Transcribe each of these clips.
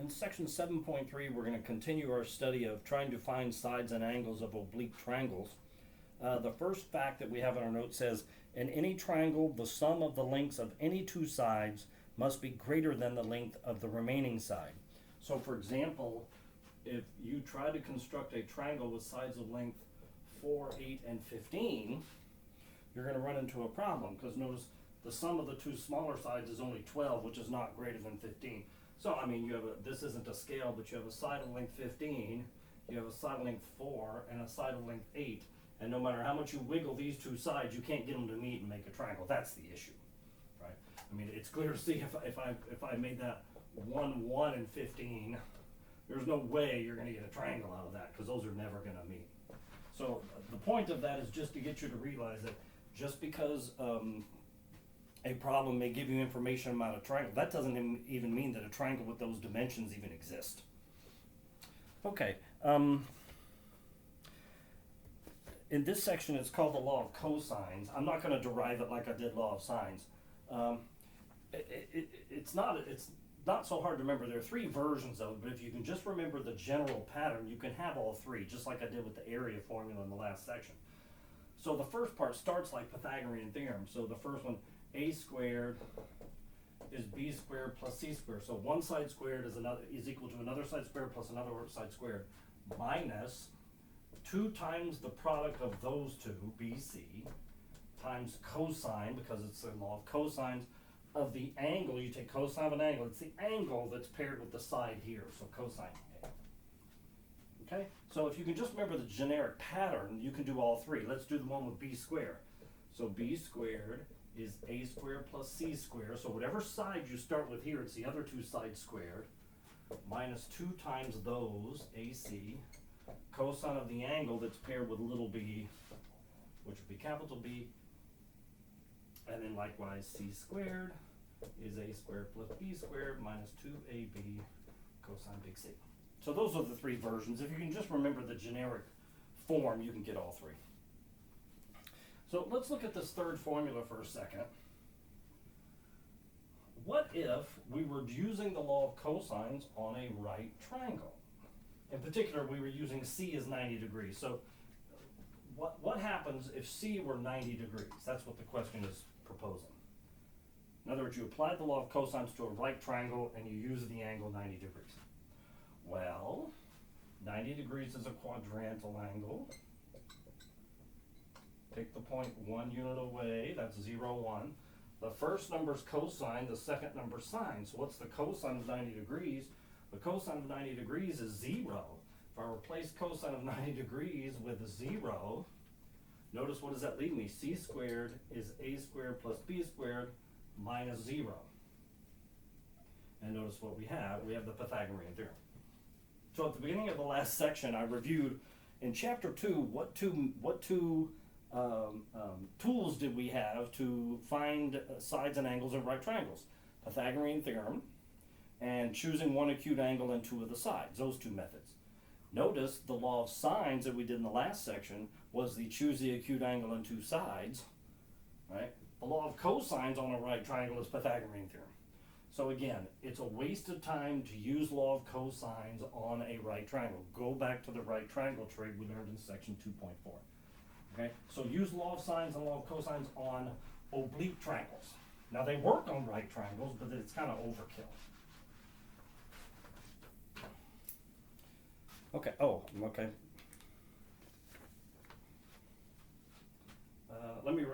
In section 7.3, we're going to continue our study of trying to find sides and angles of oblique triangles. The first fact that we have in our note says, in any triangle, the sum of the lengths of any two sides must be greater than the length of the remaining side. So for example, if you try to construct a triangle with sides of length 4, 8, and 15, you're going to run into a problem, because notice the sum of the two smaller sides is only 12, which is not greater than 15. So, I mean, you have this isn't a scale, but you have a side of length 15, you have a side of length 4, and a side of length 8. And no matter how much you wiggle these two sides, you can't get them to meet and make a triangle. That's the issue, right? I mean, it's clear to see if I made that 1, 1, and 15, there's no way you're going to get a triangle out of that, because those are never going to meet. So the point of that is just to get you to realize that just because a problem may give you information about a triangle, that doesn't even mean that a triangle with those dimensions even exist. Okay. In this section, it's called the law of cosines. I'm not going to derive it like I did law of sines. It's not so hard to remember. There are three versions of it, but if you can just remember the general pattern, you can have all three, just like I did with the area formula in the last section. So the first part starts like Pythagorean theorem. So the first one, a squared is b squared plus c squared. So one side squared is equal to another side squared plus another side squared minus 2 times the product of those two, bc, times cosine, because it's the law of cosines, of the angle. You take cosine of an angle, it's the angle that's paired with the side here, so cosine A. Okay, so if you can just remember the generic pattern, you can do all three. Let's do the one with b squared. So b squared is a squared plus c squared. So whatever side you start with here, it's the other two sides squared, minus 2 times those, ac, cosine of the angle that's paired with little b, which would be capital B, and then likewise c squared is a squared plus b squared minus 2ab cosine big C. So those are the three versions. If you can just remember the generic form, you can get all three. So let's look at this third formula for a second. What if we were using the law of cosines on a right triangle? In particular, we were using C as 90 degrees. So what happens if C were 90 degrees? That's what the question is proposing. In other words, you apply the law of cosines to a right triangle and you use the angle 90 degrees. Well, 90 degrees is a quadrantal angle. Take the point 1 unit away, that's 0, 1. The first number is cosine, the second number is sine. So what's the cosine of 90 degrees? The cosine of 90 degrees is 0. If I replace cosine of 90 degrees with 0, notice what does that leave me? C squared is a squared plus b squared minus 0. And notice what we have. We have the Pythagorean theorem. So at the beginning of the last section, I reviewed in chapter 2 what two tools did we have to find sides and angles of right triangles. Pythagorean theorem and choosing one acute angle and two of the sides, those two methods. Notice the law of sines that we did in the last section was the choose the acute angle and two sides, right? The law of cosines on a right triangle is Pythagorean theorem. So again, it's a waste of time to use law of cosines on a right triangle. Go back to the right triangle trig we learned in section 2.4. Okay, so use law of sines and law of cosines on oblique triangles. Now they work on right triangles, but it's kind of overkill. Okay. Okay. Let me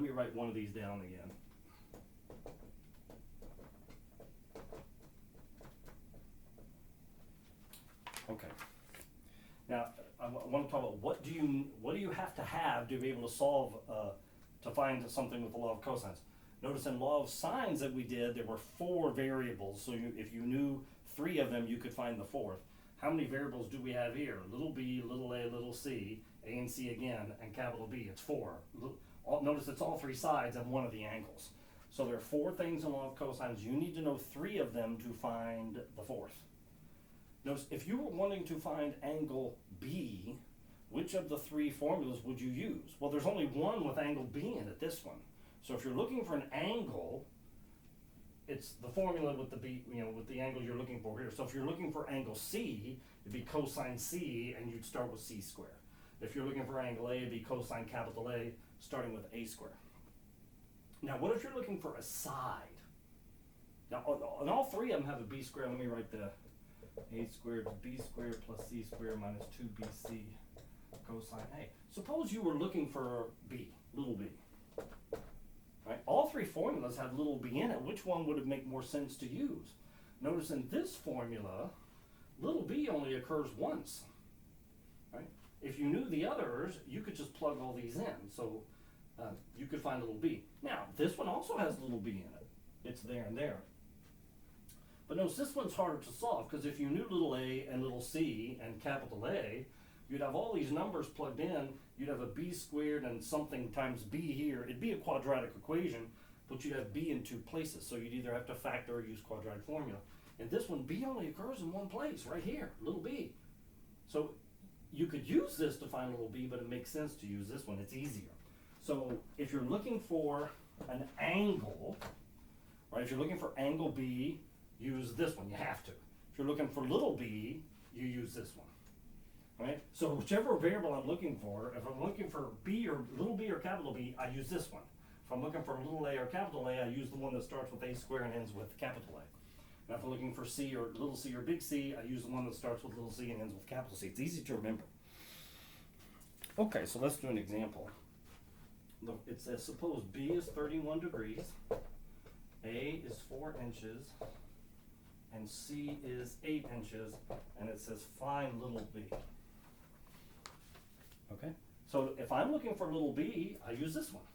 write one of these down again. Okay. Now I want to talk about what do you have to be able to solve to find something with the law of cosines. Notice in law of sines that we did, there were 4 variables. So if you knew 3 of them, you could find the 4th. How many variables do we have here? Little b, little a, little c, a and c again, and capital B. It's 4. Notice it's all 3 sides and one of the angles. So there are 4 things in law of cosines. You need to know 3 of them to find the 4th. Notice if you were wanting to find angle B, which of the 3 formulas would you use? Well, there's only one with angle B in it, this one. So if you're looking for an angle, it's the formula with the B, with the angle you're looking for here. So if you're looking for angle C, it'd be cosine C, and you'd start with C squared. If you're looking for angle A, it'd be cosine capital A, starting with A squared. Now, what if you're looking for a side? Now, and all three of them have a B squared. Let me write the A squared to B squared plus C squared minus 2BC cosine A. Suppose you were looking for B, little b. Right? All three formulas have little b in it. Which one would it make more sense to use? Notice in this formula, little b only occurs once. Right? If you knew the others, you could just plug all these in. So you could find little b. Now, this one also has little b in it. It's there and there. But notice this one's harder to solve, because if you knew little a and little c and capital A, you'd have all these numbers plugged in. You'd have a b squared and something times b here. It'd be a quadratic equation, but you'd have b in two places. So you'd either have to factor or use quadratic formula. In this one, b only occurs in one place, right here, little b. So you could use this to find little b, but it makes sense to use this one. It's easier. So if you're looking for an angle, right, if you're looking for angle b, use this one. You have to. If you're looking for little b, you use this one. Right? So whichever variable I'm looking for, if I'm looking for b or little b or capital B, I use this one. If I'm looking for little a or capital A, I use the one that starts with A squared and ends with capital A. And if I'm looking for C or little c or big C, I use the one that starts with little c and ends with capital C. It's easy to remember. Okay, so let's do an example. Look, it says suppose B is 31 degrees, A is 4 inches, and C is 8 inches, and it says find little b. Okay, so if I'm looking for little b, I use this one.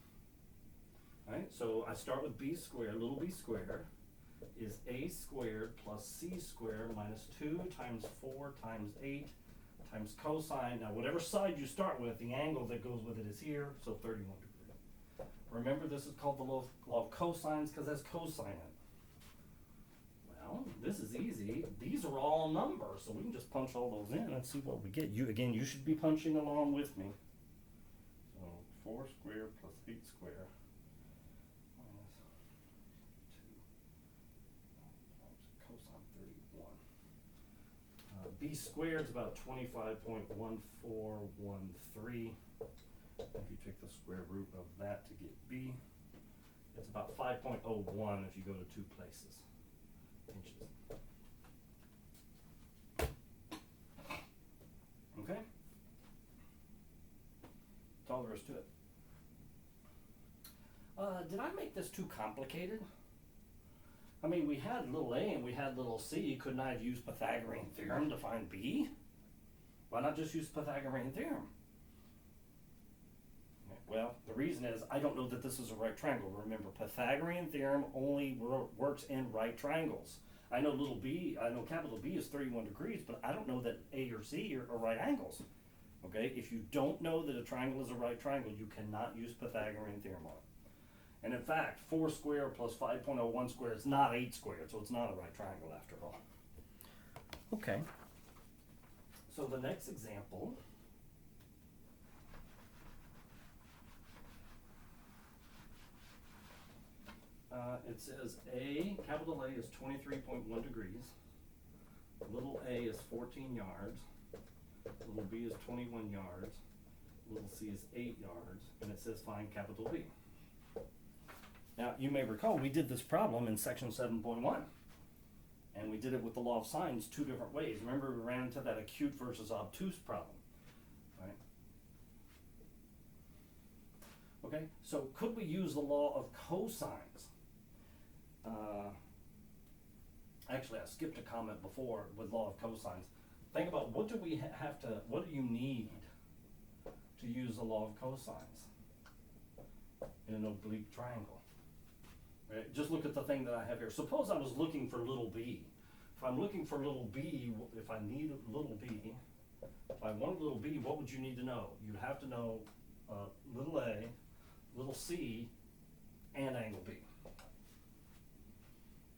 Right, so I start with b squared. Little b squared is a squared plus c squared minus 2 times 4 times 8 times cosine. Now, whatever side you start with, the angle that goes with it is here, so 31 degrees. Remember, this is called the law of cosines because that's cosine in it. Well, this is easy. These are all numbers, so we can just punch all those in and see what we get. You should be punching along with me. So 4 squared plus 8 squared minus 2 cosine 31. B squared is about 25.1413. If you take the square root of that to get B, it's about 5.01 if you go to two places. Inches. Okay? That's all there is to it. Did I make this too complicated? I mean, we had little a and we had little c. Couldn't I have used Pythagorean theorem to find b? Why not just use Pythagorean theorem? Well, the reason is I don't know that this is a right triangle. Remember, Pythagorean theorem only works in right triangles. I know capital B is 31 degrees, but I don't know that A or C are right angles. Okay, if you don't know that a triangle is a right triangle, you cannot use Pythagorean theorem on it. And in fact, 4 squared plus 5.01 squared is not 8 squared, so it's not a right triangle after all. Okay, so the next example. It says capital A is 23.1 degrees, little a is 14 yards, little b is 21 yards, little c is 8 yards, and it says find capital B. Now, you may recall we did this problem in section 7.1, and we did it with the law of sines two different ways. Remember, we ran into that acute versus obtuse problem, right? Okay, so could we use the law of cosines? Actually, I skipped a comment before with law of cosines. Think about what do you need to use the law of cosines in an oblique triangle? Right? Just look at the thing that I have here. Suppose I was looking for little b. If I'm looking for little b, if I need little b, if I want little b, what would you need to know? You'd have to know little a, little c, and angle b.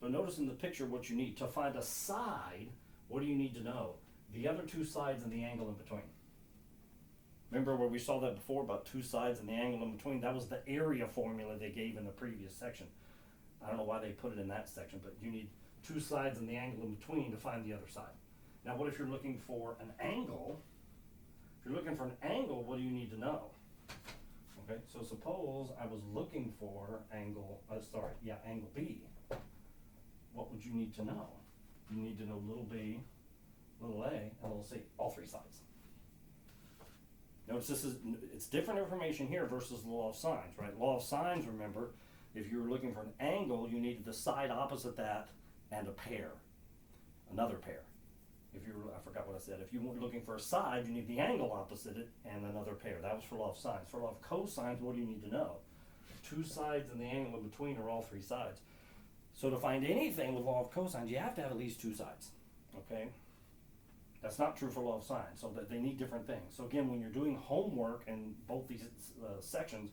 But notice in the picture what you need. To find a side, what do you need to know? The other two sides and the angle in between. Remember where we saw that before about two sides and the angle in between? That was the area formula they gave in the previous section. I don't know why they put it in that section, but you need two sides and the angle in between to find the other side. Now what if you're looking for an angle? If you're looking for an angle, what do you need to know? Okay, so suppose I was looking for angle B. What would you need to know? You need to know little b, little a, and little c, all three sides. Notice it's different information here versus the law of sines, right? Law of sines, remember, if you were looking for an angle, you needed the side opposite that and a pair, another pair. I forgot what I said. If you were looking for a side, you need the angle opposite it and another pair. That was for law of sines. For law of cosines, what do you need to know? Two sides and the angle in between are all three sides. So to find anything with law of cosines, you have to have at least two sides, okay? That's not true for law of sines, so that they need different things. So again, when you're doing homework in both these sections,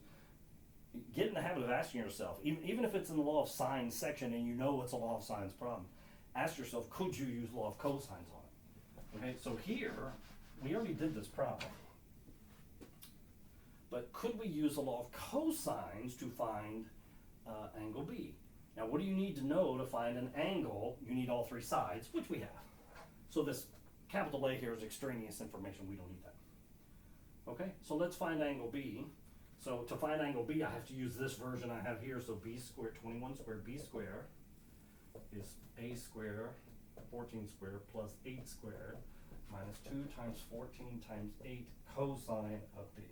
get in the habit of asking yourself, even if it's in the law of sines section and you know it's a law of sines problem, ask yourself, could you use law of cosines on it? Okay, so here, we already did this problem. But could we use the law of cosines to find angle B? Now, what do you need to know to find an angle? You need all three sides, which we have. So this capital A here is extraneous information. We don't need that. Okay, so let's find angle B. So to find angle B, I have to use this version I have here. So B squared, 21 squared B squared is A squared 14 squared plus 8 squared minus 2 times 14 times 8 cosine of B.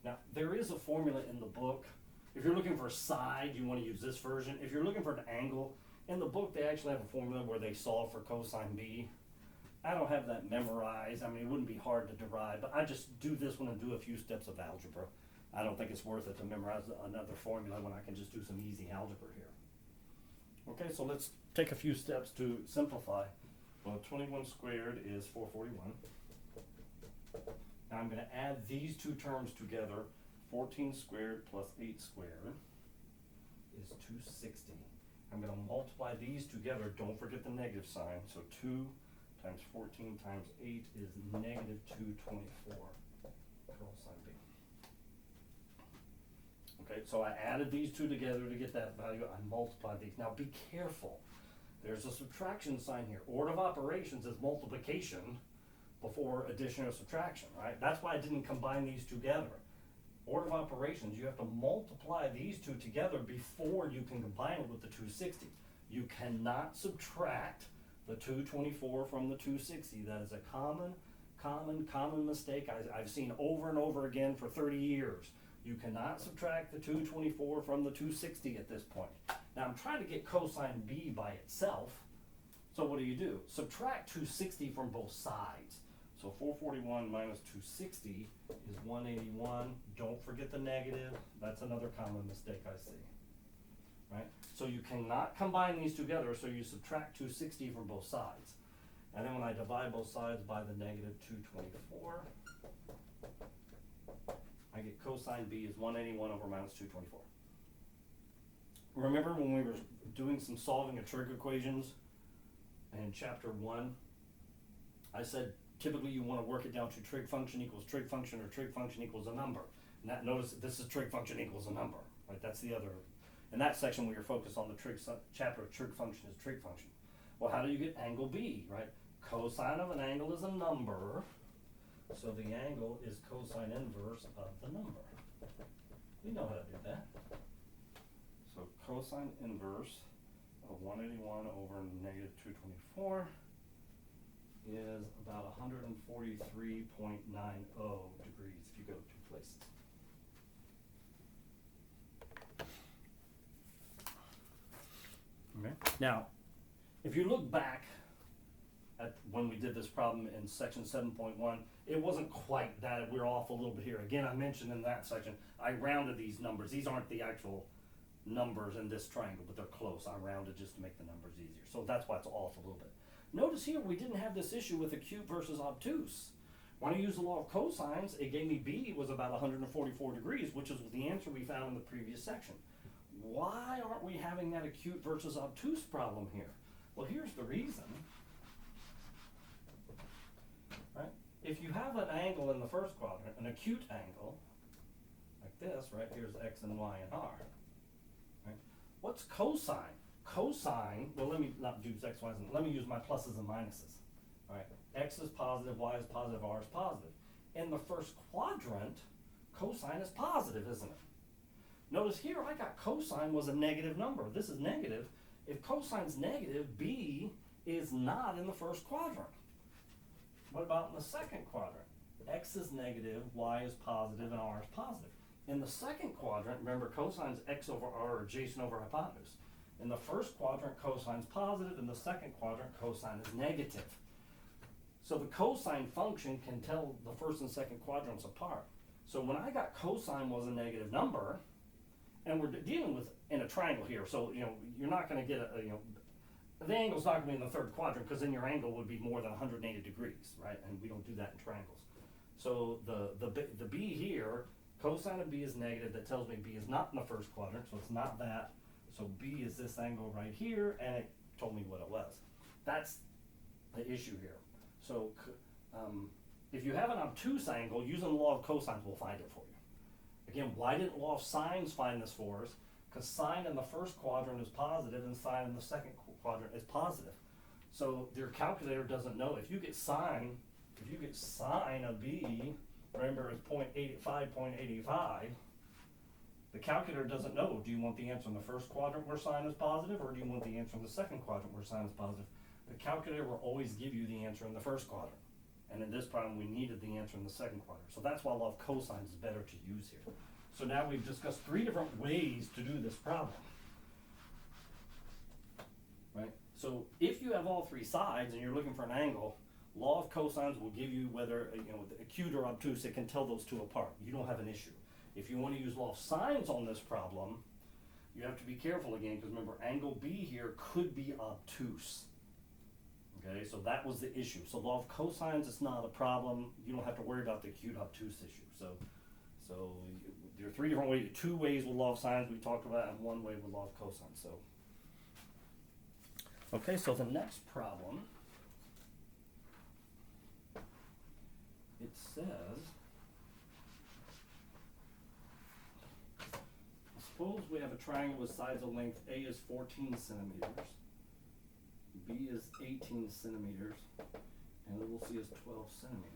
Now, there is a formula in the book. If you're looking for a side, you want to use this version. If you're looking for an angle, in the book they actually have a formula where they solve for cosine B. I don't have that memorized. I mean, it wouldn't be hard to derive, but I just do this one and do a few steps of algebra. I don't think it's worth it to memorize another formula when I can just do some easy algebra here. Okay, so let's take a few steps to simplify. Well, 21 squared is 441. Now I'm going to add these two terms together. 14 squared plus 8 squared is 260. I'm going to multiply these together. Don't forget the negative sign. So 2 times 14 times 8 is negative 224 cosine B. Okay, so I added these two together to get that value. I multiplied these. Now be careful. There's a subtraction sign here. Order of operations is multiplication before addition or subtraction, right? That's why I didn't combine these together. Order of operations, you have to multiply these two together before you can combine it with the 260. You cannot subtract the 224 from the 260. That is a common mistake I've seen over and over again for 30 years. You cannot subtract the 224 from the 260 at this point. Now I'm trying to get cosine B by itself. So what do? Subtract 260 from both sides. So 441 minus 260 is 181. Don't forget the negative. That's another common mistake I see. Right? So you cannot combine these together, so you subtract 260 from both sides. And then when I divide both sides by the negative 224, I get cosine B is 181 over minus 224. Remember when we were doing some solving of trig equations in chapter 1, I said typically you want to work it down to trig function equals trig function or trig function equals a number. And that, notice this is trig function equals a number, right? That's the other. In that section we were focused on the chapter of trig function is trig function. Well, how do you get angle B, right? Cosine of an angle is a number, so the angle is cosine inverse of the number. We know how to do that. So cosine inverse of 181 over negative 224 is about 143.90 degrees if you go two places. Okay. Now, if you look back at when we did this problem in section 7.1, it wasn't quite that. We're off a little bit here. Again, I mentioned in that section, I rounded these numbers. These aren't the actual numbers in this triangle, but they're close. I rounded just to make the numbers easier. So that's why it's off a little bit. Notice here we didn't have this issue with acute versus obtuse. When I used the law of cosines, it gave me B was about 144 degrees, which is the answer we found in the previous section. Why aren't we having that acute versus obtuse problem here? Well, here's the reason. Right? If you have an angle in the first quadrant, an acute angle, like this, right? Here's X and Y and R. Right? What's cosine? Cosine, well, let me not use x, y, and let me use my pluses and minuses. All right, x is positive, y is positive, r is positive. In the first quadrant, cosine is positive, isn't it? Notice here I got cosine was a negative number. This is negative. If cosine's negative, b is not in the first quadrant. What about in the second quadrant? X is negative, y is positive, and r is positive. In the second quadrant, remember cosine's x over r, or adjacent over hypotenuse. In the first quadrant, cosine's positive. In the second quadrant, cosine is negative. So the cosine function can tell the first and second quadrants apart. So when I got cosine was a negative number, and we're dealing with in a triangle here, so you're not going to get the angle's not going to be in the third quadrant, because then your angle would be more than 180 degrees, right? And we don't do that in triangles. So the b here, cosine of b is negative. That tells me b is not in the first quadrant, so it's not that. So b is this angle right here, and it told me what it was. That's the issue here. So if you have an obtuse angle, using the law of cosines will find it for you. Again, why didn't law of sines find this for us? Because sine in the first quadrant is positive and sine in the second quadrant is positive. So your calculator doesn't know. If you get sine of b, remember it's 0.85, the calculator doesn't know. Do you want the answer in the first quadrant where sine is positive, or do you want the answer in the second quadrant where sine is positive? The calculator will always give you the answer in the first quadrant. And in this problem, we needed the answer in the second quadrant. So that's why law of cosines is better to use here. So now we've discussed 3 different ways to do this problem. Right? So if you have all 3 sides and you're looking for an angle, law of cosines will give you whether, acute or obtuse, it can tell those 2 apart. You don't have an issue. If you want to use law of sines on this problem, you have to be careful again, because remember, angle B here could be obtuse. Okay, so that was the issue. So law of cosines is not a problem. You don't have to worry about the acute obtuse issue. So there are 3 different ways, 2 ways with law of sines we talked about, and 1 way with law of cosines. So, okay, so the next problem, it says, suppose we have a triangle with sides of length A is 14 centimeters, B is 18 centimeters, and little c is 12 centimeters.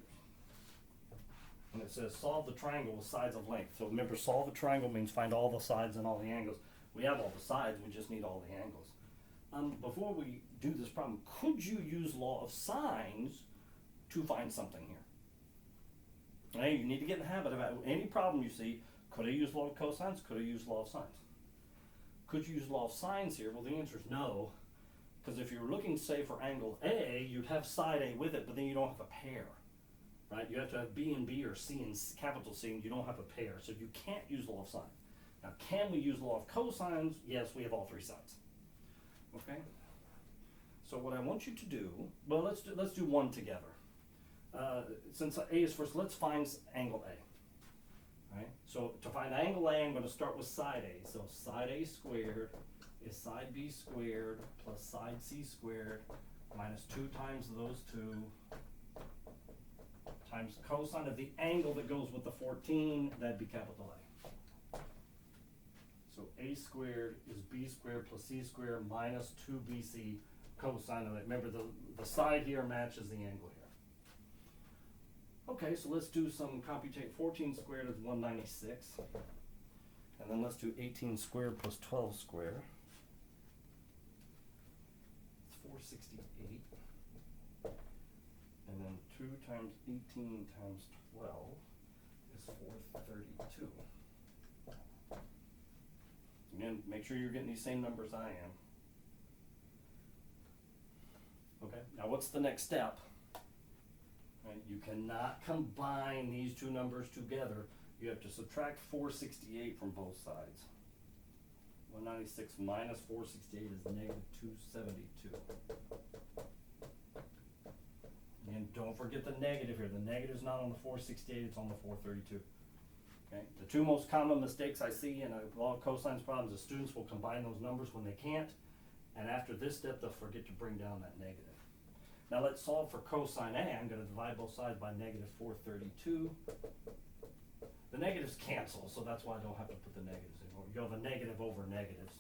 And it says solve the triangle with sides of length. So remember, solve a triangle means find all the sides and all the angles. We have all the sides, we just need all the angles. Before we do this problem, could you use law of sines to find something here? Hey, you need to get in the habit of any problem you see. Could I use law of cosines? Could I use law of sines? Could you use law of sines here? Well, the answer is no. Because if you're looking, say, for angle A, you'd have side A with it, but then you don't have a pair, right? You have to have B and B, or C and capital C, and you don't have a pair, so you can't use law of sines. Now, can we use law of cosines? Yes, we have all 3 sides. Okay? So what I want you to do, well, let's do one together. Since A is first, let's find angle A. Right? So to find angle A, I'm going to start with side A. So side A squared is side B squared plus side C squared minus 2 times those 2 times cosine of the angle that goes with the 14, that'd be capital A. So A squared is B squared plus C squared minus 2BC cosine of it. Remember, the side here matches the angle here. Okay, so let's do some computate. 14 squared is 196. And then let's do 18 squared plus 12 squared. 468, and then 2 times 18 times 12 is 432. Again, make sure you're getting these same numbers I am. Okay, now what's the next step? Right, you cannot combine these 2 numbers together. You have to subtract 468 from both sides. 196 minus 468 is negative 272. And don't forget the negative here. The negative is not on the 468, it's on the 432. Okay? The 2 most common mistakes I see in a law of cosines problems is students will combine those numbers when they can't, and after this step they'll forget to bring down that negative. Now let's solve for cosine A. I'm going to divide both sides by negative 432. The negatives cancel, so that's why I don't have to put the negatives in. You have a negative over negatives.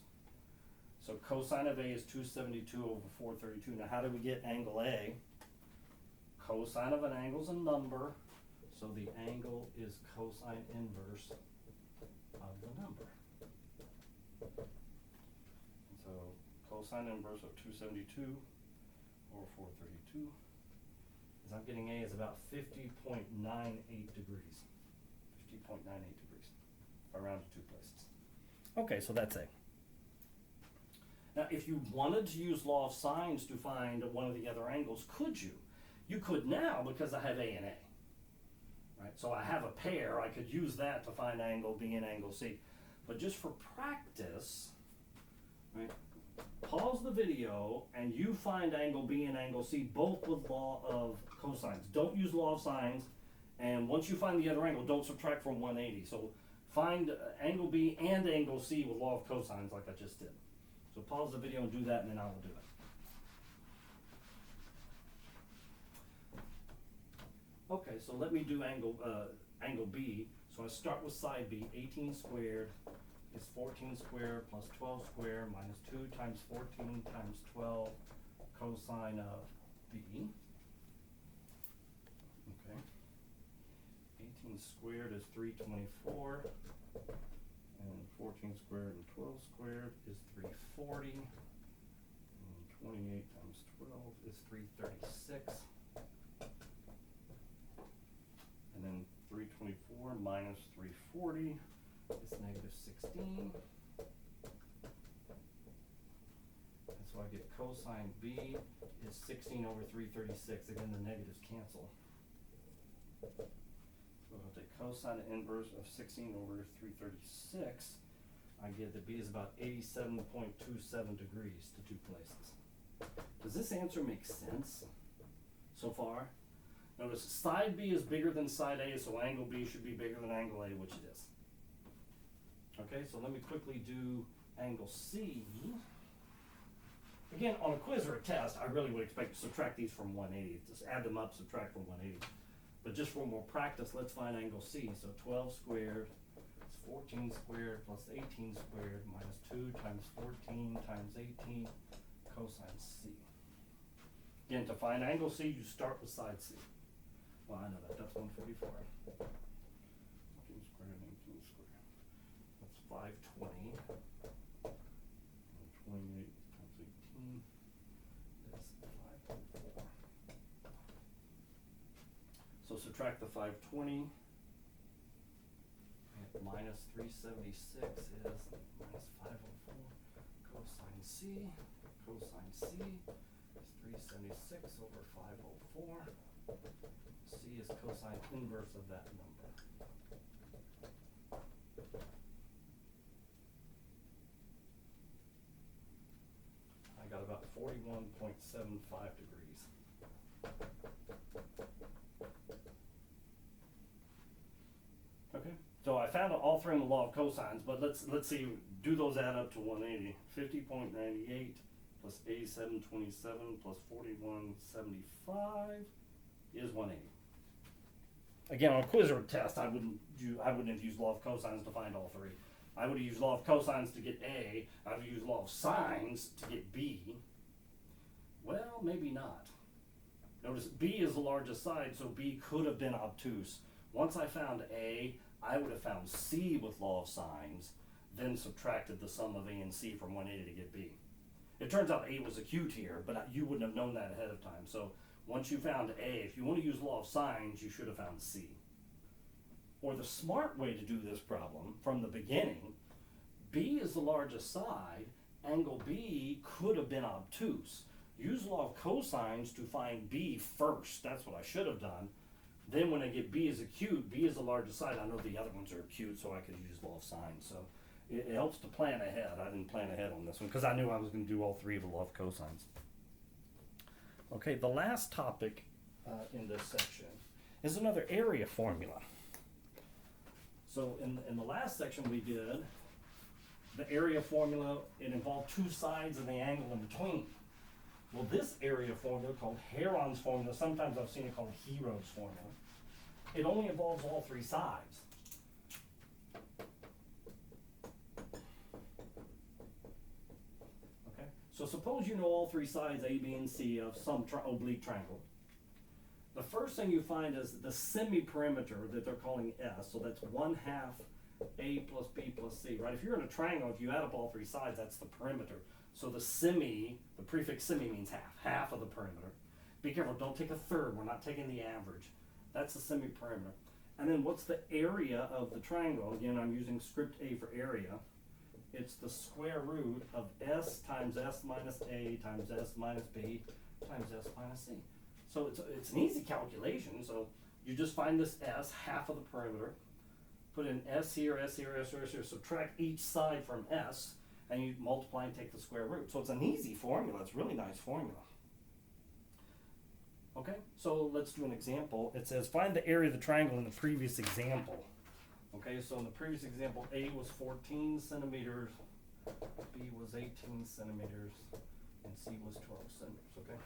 So cosine of A is 272 over 432. Now how do we get angle A? Cosine of an angle is a number, so the angle is cosine inverse of the number. And so cosine inverse of 272 over 432 is, I'm getting A is about 50.98 degrees. 50.98 degrees. If I round to two places. Okay, so that's A. Now, if you wanted to use law of sines to find one of the other angles, could you? You could now because I have A and A. Right? So I have a pair, I could use that to find angle B and angle C. But just for practice, right, pause the video and you find angle B and angle C both with law of cosines. Don't use law of sines, and once you find the other angle, don't subtract from 180. So find angle B and angle C with law of cosines like I just did. So pause the video and do that, and then I will do it. Okay, so let me do angle B. So I start with side B. 18 squared is 14 squared plus 12 squared minus 2 times 14 times 12 cosine of B. Okay. 18 squared is 324. And 14 squared and 12 squared is 340. And 28 times 12 is 336. And then 324 minus 340 is negative 16. And so I get cosine B is 16 over 336. Again, the negatives cancel. So I'll take cosine inverse of 16 over 336. I get that B is about 87.27 degrees to two places. Does this answer make sense so far? Notice side B is bigger than side A, so angle B should be bigger than angle A, which it is. Okay, so let me quickly do angle C. Again, on a quiz or a test, I really would expect to subtract these from 180. Just add them up, subtract from 180. But just for more practice, let's find angle C. So 12 squared is 14 squared plus 18 squared minus 2 times 14 times 18 cosine C. Again, to find angle C, you start with side C. Well, I know that. That's 144. 14 squared and 18 squared. That's 520. And 28 times 18 is 504. So subtract the 520, and minus 376 is minus 504. Cosine C is 376 over 504. C is cosine inverse of that number. I got about 41.75 degrees. Okay, so I found all three in the law of cosines, but let's see, do those add up to 180. 50.98 plus 87.27 plus 41.75 is 180. Again, on a quiz or a test, I wouldn't have used law of cosines to find all three. I would have used law of cosines to get A. I would have used law of sines to get B. Well, maybe not. Notice B is the largest side, so B could have been obtuse. Once I found A, I would have found C with law of sines, then subtracted the sum of A and C from 180 to get B. It turns out A was acute here, but you wouldn't have known that ahead of time. So once you found A, if you want to use law of sines, you should have found C. Or the smart way to do this problem from the beginning, B is the largest side, angle B could have been obtuse. Use law of cosines to find B first. That's what I should have done. Then when I get B is acute, B is the largest side. I know the other ones are acute, so I could use law of sines. So it helps to plan ahead. I didn't plan ahead on this one because I knew I was going to do all three of the law of cosines. Okay, the last topic in this section is another area formula. So in the last section we did the area formula. It involved two sides and the angle in between. Well, this area formula, called Heron's formula, sometimes I've seen it called Heron's formula, it only involves all three sides. So suppose you know all three sides A, B, and C of some oblique triangle. The first thing you find is the semi-perimeter that they're calling S, so that's 1/2 A plus B plus C, right? If you're in a triangle, if you add up all three sides, that's the perimeter. So the prefix semi means half of the perimeter. Be careful, don't take a third, we're not taking the average. That's the semi-perimeter. And then what's the area of the triangle? Again, I'm using script A for area. It's the square root of S times S minus A times S minus B times S minus C. So it's an easy calculation. So you just find this S, half of the perimeter, put in S here, S here, S here, S here, subtract each side from S, and you multiply and take the square root. So it's an easy formula. It's a really nice formula. Okay, so let's do an example. It says find the area of the triangle in the previous example. Okay, so in the previous example, A was 14 centimeters, B was 18 centimeters, and C was 12 centimeters, okay?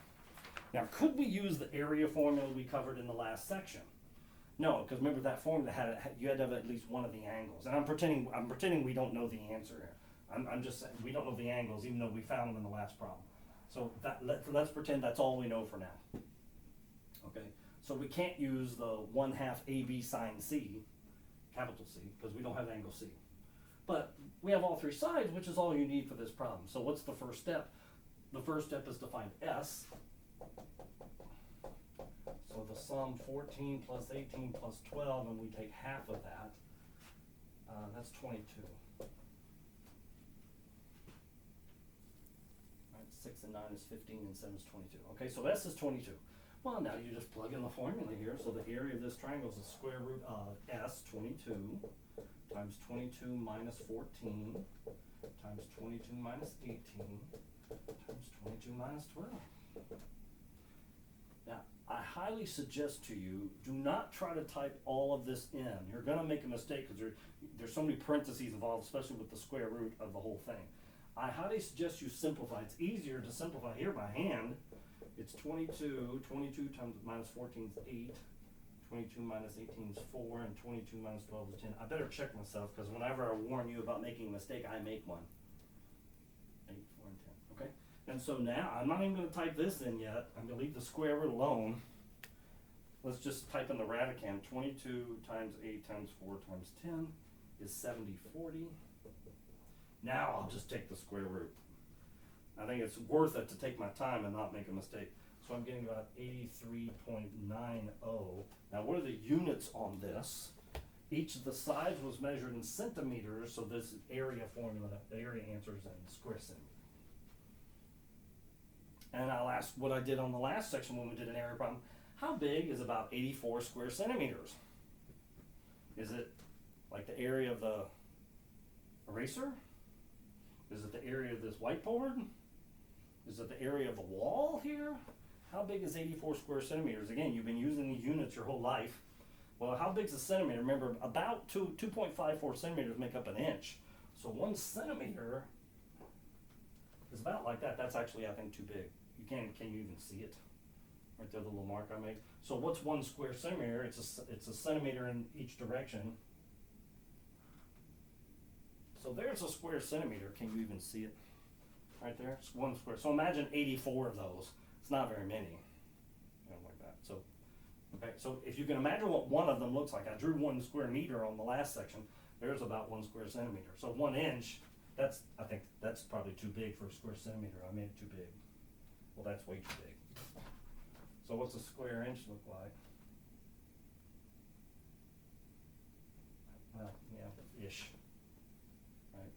Now, could we use the area formula we covered in the last section? No, because remember that formula you had to have at least one of the angles. And I'm pretending we don't know the answer here. I'm just saying we don't know the angles, even though we found them in the last problem. So let's pretend that's all we know for now. Okay, so we can't use the 1/2 AB sine C, capital C, because we don't have angle C. But we have all three sides, which is all you need for this problem. So what's the first step? The first step is to find S. So the sum 14 plus 18 plus 12, and we take half of that. That's 22. Right, 6 and 9 is 15, and 7 is 22. Okay, so S is 22. Well, now you just plug in the formula here. So the area of this triangle is the square root of S, 22, times 22 minus 14, times 22 minus 18, times 22 minus 12. Now, I highly suggest to you, do not try to type all of this in. You're going to make a mistake because there's so many parentheses involved, especially with the square root of the whole thing. I highly suggest you simplify. It's easier to simplify here by hand. It's 22 times minus 14 is 8, 22 minus 18 is 4, and 22 minus 12 is 10. I better check myself because whenever I warn you about making a mistake, I make one. 8, 4, and 10, okay? And so now, I'm not even going to type this in yet. I'm going to leave the square root alone. Let's just type in the radicand. 22 times 8 times 4 times 10 is 70, 40. Now I'll just take the square root. I think it's worth it to take my time and not make a mistake. So I'm getting about 83.90. Now what are the units on this? Each of the sides was measured in centimeters, so this area formula, the area answer is in square centimeters. And I'll ask what I did on the last section when we did an area problem. How big is about 84 square centimeters? Is it like the area of the eraser? Is it the area of this whiteboard? Is it the area of the wall here? How big is 84 square centimeters? Again, you've been using these units your whole life. Well, how big is a centimeter? Remember, about 2.54 centimeters make up an inch. So 1 centimeter is about like that. That's actually, I think, too big. Can you even see it? Right there, the little mark I made. So what's 1 square centimeter? It's a centimeter in each direction. So there's a square centimeter. Can you even see it? Right there, it's 1 square. So imagine 84 of those. It's not very many. Like that. So, okay. So if you can imagine what one of them looks like, I drew 1 square meter on the last section. There's about 1 square centimeter. So 1 inch. I think that's probably too big for a square centimeter. I made it too big. Well, that's way too big. So what's a square inch look like? Well, yeah, ish. Right.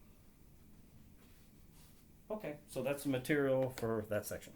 Okay, so that's the material for that section.